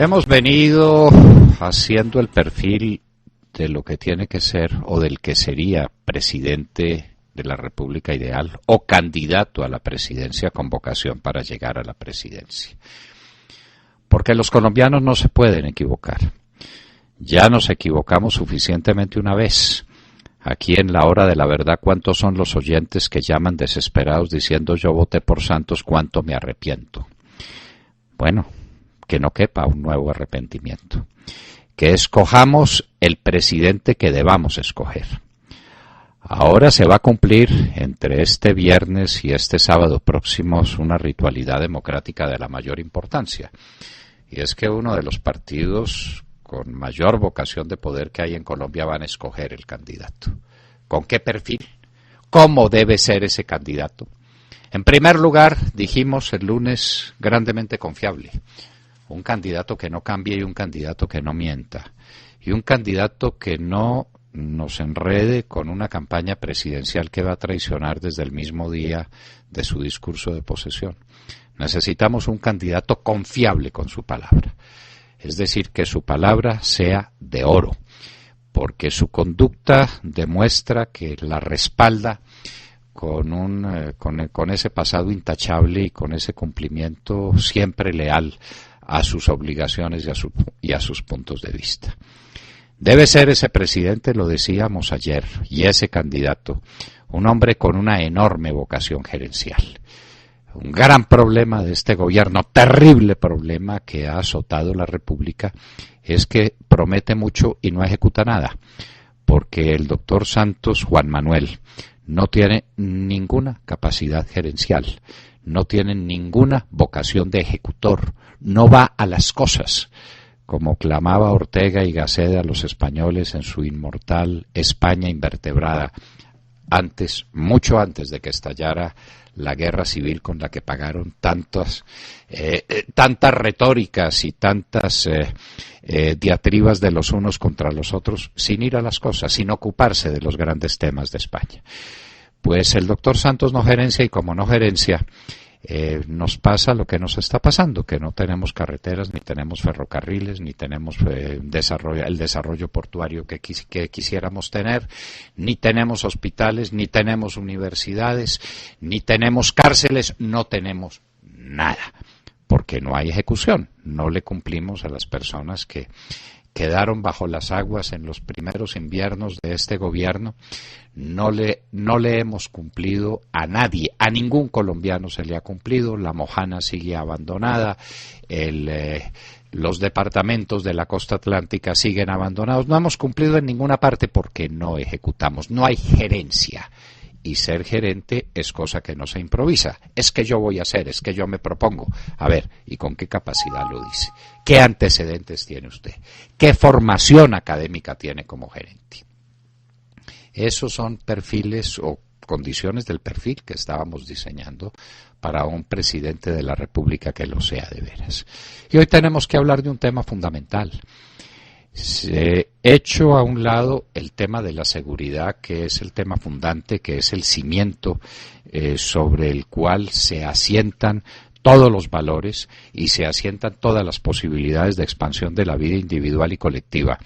Hemos venido haciendo el perfil de lo que tiene que ser o del que sería presidente de la República ideal o candidato a la presidencia con vocación para llegar a la presidencia. Porque los colombianos no se pueden equivocar. Ya nos equivocamos suficientemente una vez. Aquí en la hora de la verdad, ¿cuántos son los oyentes que llaman desesperados diciendo yo voté por Santos, cuánto me arrepiento? Bueno, que no quepa un nuevo arrepentimiento. Que escojamos el presidente que debamos escoger. Ahora se va a cumplir entre este viernes y este sábado próximos una ritualidad democrática de la mayor importancia. Y es que uno de los partidos con mayor vocación de poder que hay en Colombia van a escoger el candidato. ¿Con qué perfil? ¿Cómo debe ser ese candidato? En primer lugar, dijimos el lunes, grandemente confiable. Un candidato que no cambie y un candidato que no mienta. Y un candidato que no nos enrede con una campaña presidencial que va a traicionar desde el mismo día de su discurso de posesión. Necesitamos un candidato confiable con su palabra. Es decir, que su palabra sea de oro, porque su conducta demuestra que la respalda con ese pasado intachable y con ese cumplimiento siempre leal a sus obligaciones y a sus puntos de vista. Debe ser ese presidente, lo decíamos ayer, y ese candidato, un hombre con una enorme vocación gerencial. Un gran problema de este gobierno, terrible problema que ha azotado la República, es que promete mucho y no ejecuta nada, porque el doctor Santos Juan Manuel no tiene ninguna capacidad gerencial, no tiene ninguna vocación de ejecutor, no va a las cosas, como clamaba Ortega y Gasset a los españoles en su inmortal España invertebrada, mucho antes de que estallara la guerra civil con la que pagaron tantas retóricas y tantas diatribas de los unos contra los otros, sin ir a las cosas, sin ocuparse de los grandes temas de España. Pues el doctor Santos no gerencia y como no gerencia, nos pasa lo que nos está pasando, que no tenemos carreteras, ni tenemos ferrocarriles, ni tenemos el desarrollo portuario que quisiéramos tener, ni tenemos hospitales, ni tenemos universidades, ni tenemos cárceles, no tenemos nada, porque no hay ejecución, no le cumplimos a las personas que quedaron bajo las aguas en los primeros inviernos de este gobierno, no le hemos cumplido a nadie, a ningún colombiano se le ha cumplido, la Mojana sigue abandonada, los departamentos de la costa atlántica siguen abandonados, no hemos cumplido en ninguna parte porque no ejecutamos, no hay gerencia. Y ser gerente es cosa que no se improvisa. Es que yo voy a hacer, es que yo me propongo. A ver, ¿y con qué capacidad lo dice? ¿Qué antecedentes tiene usted? ¿Qué formación académica tiene como gerente? Esos son perfiles o condiciones del perfil que estábamos diseñando para un presidente de la República que lo sea de veras. Y hoy tenemos que hablar de un tema fundamental. Se hecho a un lado el tema de la seguridad, que es el tema fundante, que es el cimiento sobre el cual se asientan todos los valores y se asientan todas las posibilidades de expansión de la vida individual y colectiva.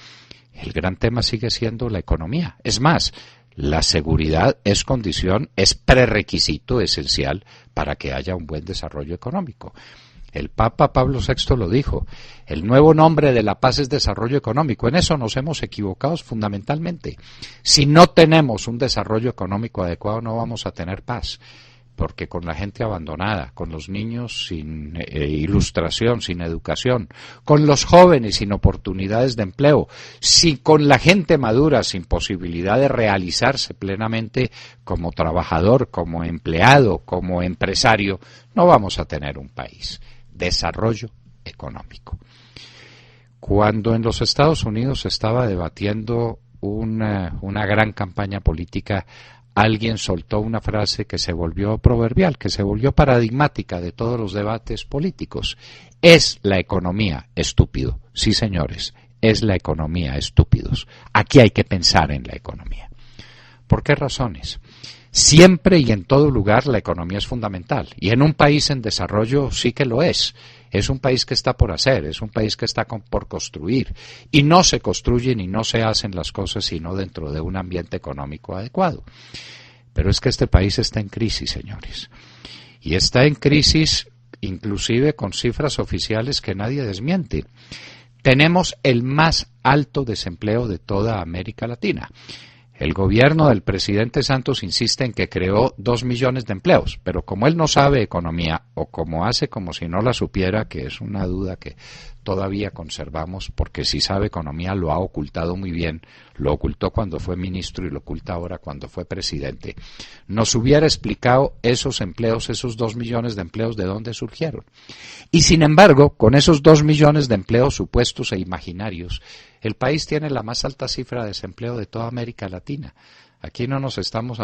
El gran tema sigue siendo la economía. Es más, la seguridad es condición, es prerequisito esencial para que haya un buen desarrollo económico. El Papa Pablo VI lo dijo, el nuevo nombre de la paz es desarrollo económico. En eso nos hemos equivocado fundamentalmente. Si no tenemos un desarrollo económico adecuado no vamos a tener paz, porque con la gente abandonada, con los niños sin ilustración, sin educación, con los jóvenes sin oportunidades de empleo, con la gente madura sin posibilidad de realizarse plenamente como trabajador, como empleado, como empresario, no vamos a tener un país. Desarrollo económico. Cuando en los Estados Unidos se estaba debatiendo una gran campaña política, alguien soltó una frase que se volvió proverbial, que se volvió paradigmática de todos los debates políticos. Es la economía, estúpido. Sí, señores, es la economía, estúpidos. Aquí hay que pensar en la economía. ¿Por qué razones? Siempre y en todo lugar la economía es fundamental. Y en un país en desarrollo sí que lo es. Es un país que está por hacer, es un país que está por construir. Y no se construyen y no se hacen las cosas sino dentro de un ambiente económico adecuado. Pero es que este país está en crisis, señores. Y está en crisis inclusive con cifras oficiales que nadie desmiente. Tenemos el más alto desempleo de toda América Latina. El gobierno del presidente Santos insiste en que creó 2 millones de empleos, pero como él no sabe economía, o como hace como si no la supiera, que es una duda que todavía conservamos, porque si sabe economía lo ha ocultado muy bien, lo ocultó cuando fue ministro y lo oculta ahora cuando fue presidente, nos hubiera explicado esos empleos, esos 2 millones de empleos, de dónde surgieron. Y sin embargo, con esos 2 millones de empleos supuestos e imaginarios, el país tiene la más alta cifra de desempleo de toda América Latina. Aquí no nos estamos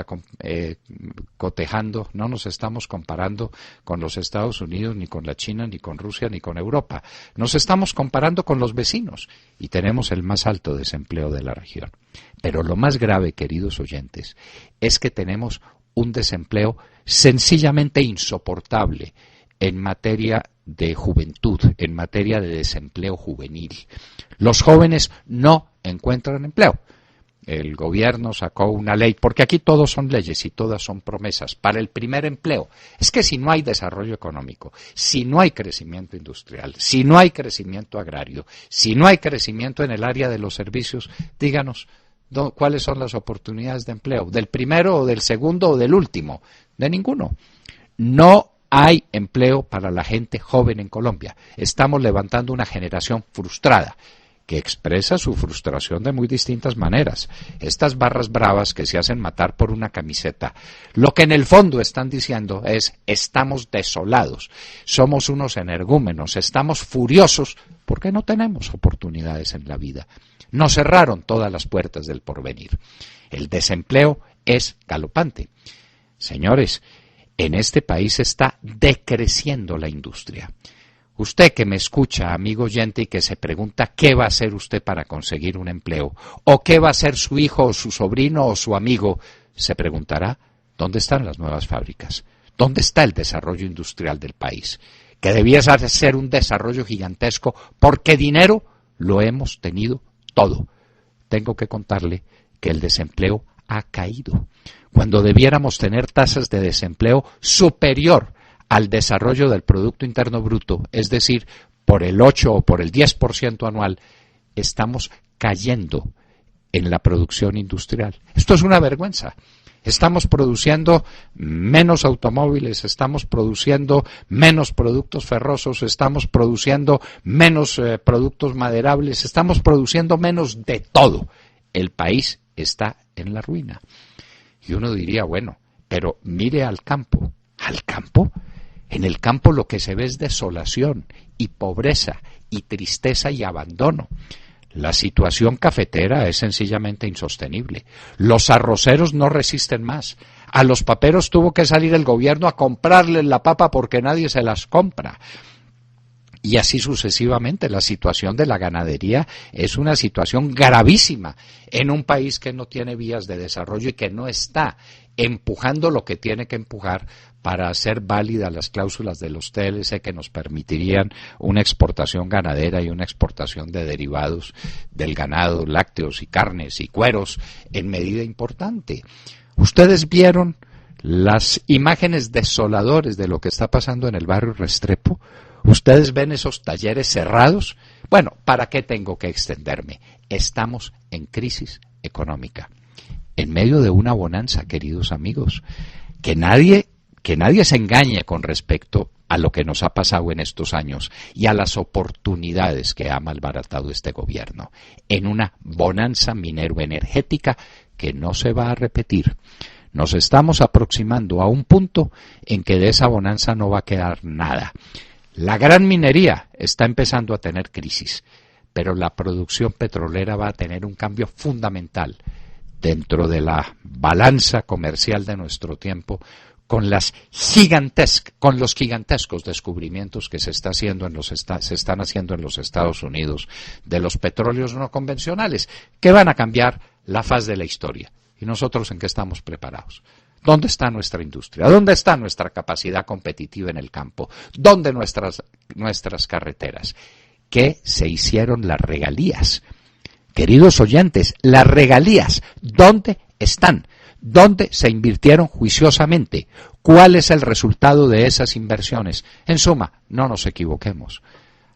cotejando, no nos estamos comparando con los Estados Unidos, ni con la China, ni con Rusia, ni con Europa. Nos estamos comparando con los vecinos y tenemos el más alto desempleo de la región. Pero lo más grave, queridos oyentes, es que tenemos un desempleo sencillamente insoportable en materia de juventud, en materia de desempleo juvenil. Los jóvenes no encuentran empleo. El gobierno sacó una ley, porque aquí todos son leyes y todas son promesas, para el primer empleo. Es que si no hay desarrollo económico, si no hay crecimiento industrial, si no hay crecimiento agrario, si no hay crecimiento en el área de los servicios, díganos, ¿cuáles son las oportunidades de empleo? ¿Del primero o del segundo o del último? De ninguno. No hay empleo para la gente joven en Colombia. Estamos levantando una generación frustrada, que expresa su frustración de muy distintas maneras. Estas barras bravas que se hacen matar por una camiseta, lo que en el fondo están diciendo es: estamos desolados, somos unos energúmenos, estamos furiosos porque no tenemos oportunidades en la vida. Nos cerraron todas las puertas del porvenir. El desempleo es galopante. Señores, en este país está decreciendo la industria. Usted que me escucha, amigo oyente, y que se pregunta qué va a hacer usted para conseguir un empleo, o qué va a hacer su hijo o su sobrino o su amigo, se preguntará: ¿dónde están las nuevas fábricas? ¿Dónde está el desarrollo industrial del país? Que debía ser un desarrollo gigantesco, porque dinero lo hemos tenido todo. Tengo que contarle que el desempleo ha caído, cuando debiéramos tener tasas de desempleo superior al desarrollo del Producto Interno Bruto, es decir, por el 8 o por el 10% anual, estamos cayendo en la producción industrial. Esto es una vergüenza. Estamos produciendo menos automóviles, estamos produciendo menos productos ferrosos, estamos produciendo menos productos maderables, estamos produciendo menos de todo. El país está en la ruina. Y uno diría, bueno, pero mire al campo. ¿Al campo? En el campo lo que se ve es desolación y pobreza y tristeza y abandono. La situación cafetera es sencillamente insostenible. Los arroceros no resisten más. A los paperos tuvo que salir el gobierno a comprarles la papa porque nadie se las compra. Y así sucesivamente. La situación de la ganadería es una situación gravísima en un país que no tiene vías de desarrollo y que no está empujando lo que tiene que empujar para hacer válidas las cláusulas de los TLC que nos permitirían una exportación ganadera y una exportación de derivados del ganado, lácteos y carnes y cueros en medida importante. Ustedes vieron las imágenes desoladoras de lo que está pasando en el barrio Restrepo. Ustedes ven esos talleres cerrados. Bueno, ¿para qué tengo que extenderme? Estamos en crisis económica, en medio de una bonanza, queridos amigos. Que nadie se engañe con respecto a lo que nos ha pasado en estos años y a las oportunidades que ha malbaratado este gobierno en una bonanza minero-energética que no se va a repetir. Nos estamos aproximando a un punto en que de esa bonanza no va a quedar nada. La gran minería está empezando a tener crisis, pero la producción petrolera va a tener un cambio fundamental dentro de la balanza comercial de nuestro tiempo, con los gigantescos descubrimientos que se están haciendo en los Estados Unidos de los petróleos no convencionales, que van a cambiar la faz de la historia. ¿Y nosotros en qué estamos preparados? ¿Dónde está nuestra industria? ¿Dónde está nuestra capacidad competitiva en el campo? ¿Dónde nuestras carreteras? ¿Qué se hicieron las regalías? Queridos oyentes, las regalías, ¿dónde están? ¿Dónde se invirtieron juiciosamente? ¿Cuál es el resultado de esas inversiones? En suma, no nos equivoquemos.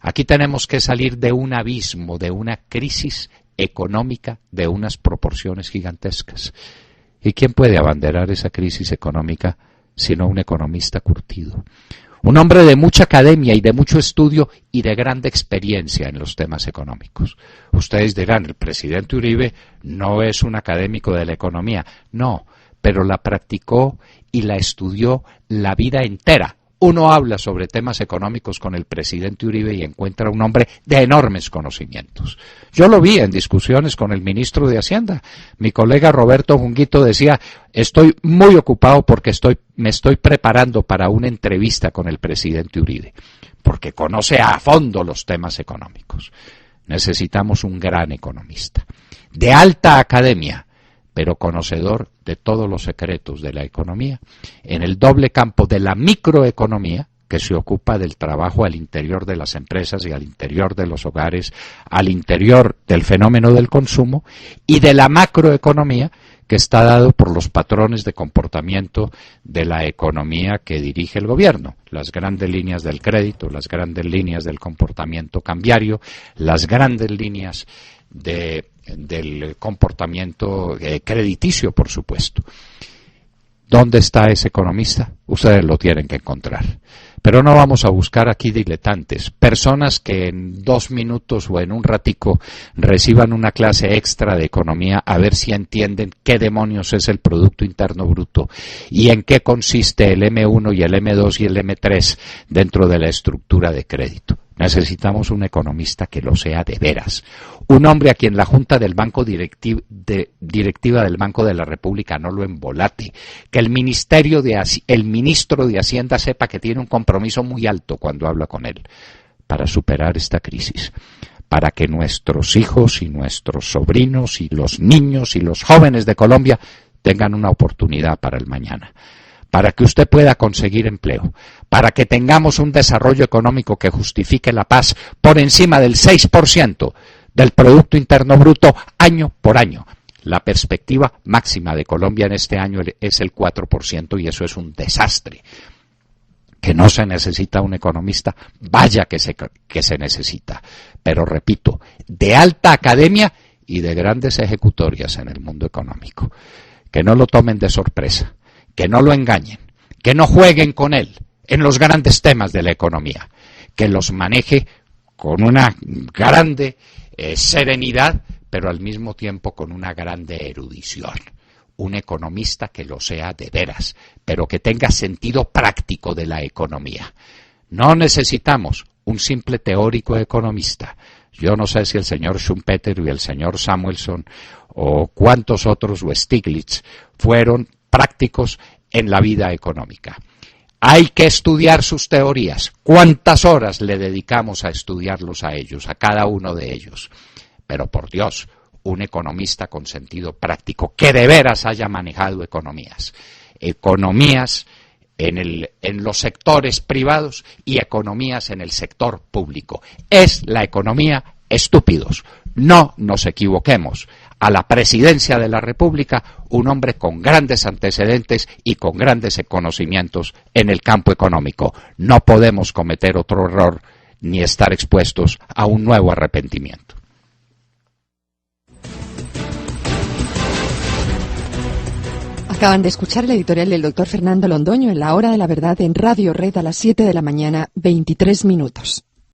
Aquí tenemos que salir de un abismo, de una crisis económica de unas proporciones gigantescas. ¿Y quién puede abanderar esa crisis económica sino un economista curtido? Un hombre de mucha academia y de mucho estudio y de grande experiencia en los temas económicos. Ustedes dirán, el presidente Uribe no es un académico de la economía. No, pero la practicó y la estudió la vida entera. Uno habla sobre temas económicos con el presidente Uribe y encuentra un hombre de enormes conocimientos. Yo lo vi en discusiones con el ministro de Hacienda. Mi colega Roberto Junguito decía, estoy muy ocupado porque me estoy preparando para una entrevista con el presidente Uribe, porque conoce a fondo los temas económicos. Necesitamos un gran economista, de alta academia, pero conocedor de todos los secretos de la economía, en el doble campo de la microeconomía, que se ocupa del trabajo al interior de las empresas y al interior de los hogares, al interior del fenómeno del consumo, y de la macroeconomía, que está dado por los patrones de comportamiento de la economía que dirige el gobierno, las grandes líneas del crédito, las grandes líneas del comportamiento cambiario, las grandes líneas del comportamiento crediticio, por supuesto. ¿Dónde está ese economista? Ustedes lo tienen que encontrar. Pero no vamos a buscar aquí diletantes, personas que en 2 minutos o en un ratico reciban una clase extra de economía a ver si entienden qué demonios es el Producto Interno Bruto y en qué consiste el M1 y el M2 y el M3 dentro de la estructura de crédito. Necesitamos un economista que lo sea de veras, un hombre a quien la Junta del Banco Directiva del Banco de la República no lo embolate, que el ministro de Hacienda sepa que tiene un compromiso muy alto cuando habla con él para superar esta crisis, para que nuestros hijos y nuestros sobrinos y los niños y los jóvenes de Colombia tengan una oportunidad para el mañana, para que usted pueda conseguir empleo, para que tengamos un desarrollo económico que justifique la paz por encima del 6% del Producto Interno Bruto año por año. La perspectiva máxima de Colombia en este año es el 4% y eso es un desastre. Que no se necesita un economista, vaya que se necesita. Pero repito, de alta academia y de grandes ejecutorias en el mundo económico. Que no lo tomen de sorpresa, que no lo engañen, que no jueguen con él en los grandes temas de la economía, que los maneje con una grande serenidad, pero al mismo tiempo con una grande erudición. Un economista que lo sea de veras, pero que tenga sentido práctico de la economía. No necesitamos un simple teórico economista. Yo no sé si el señor Schumpeter y el señor Samuelson o cuántos otros, o Stiglitz, fueron prácticos en la vida económica. Hay que estudiar sus teorías. ¿Cuántas horas le dedicamos a estudiarlos a ellos, a cada uno de ellos? Pero por Dios, un economista con sentido práctico, que de veras haya manejado economías en los sectores privados y economías en el sector público. Es la economía, estúpidos. No nos equivoquemos. A la presidencia de la República, un hombre con grandes antecedentes y con grandes conocimientos en el campo económico. No podemos cometer otro error ni estar expuestos a un nuevo arrepentimiento. Acaban de escuchar el editorial del doctor Fernando Londoño en La Hora de la Verdad en Radio Red a las 7 de la mañana, 23 minutos.